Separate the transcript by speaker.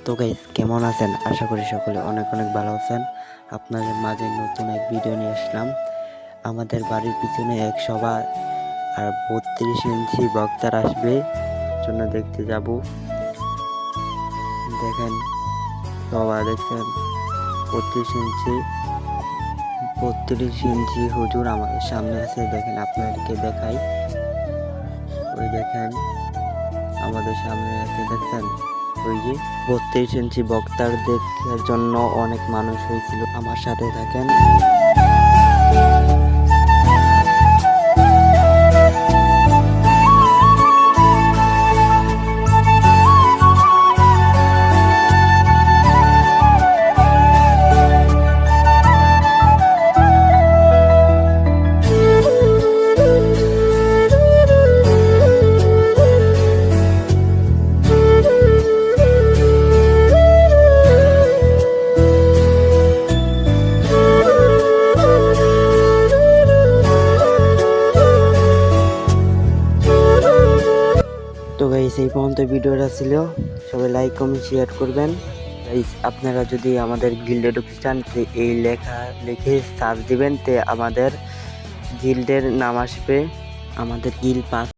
Speaker 1: তো গাইস, কেমন আছেন? আশা করি সকলে অনেক অনেক ভালো আছেন। আপনাদের মাঝে নতুন এক ভিডিও নিয়ে আসলাম। আমাদের বাড়ির পিছনে এক সভা আর 32 ইঞ্চি বক্তার আসবে, জন্য দেখতে যাব। দেখেন, সভা দেখছেন, 32 ইঞ্চি 32 ইঞ্চি হুজুর আমাদের সামনে আছে। দেখেন, আপনাদেরকে দেখাই, ওই দেখেন আমাদের সামনে আছে, দেখছেন ওই যে 32 ইঞ্চি বক্তার দেখার জন্য অনেক মানুষ হয়েছিল। আমার সাথে থাকেন। তো গাইস, এই পর্যন্ত ভিডিওটা ছিল। সবাই লাইক কমেন্ট শেয়ার করবেন। গাইস, আপনারা যদি আমাদের গিল্ডে ঢুকতে চান, এই লেখা লিখে সার্চ দিবেন, তে আমাদের গিল্ডের নাম আসবে। আমাদের গিল্ড পাস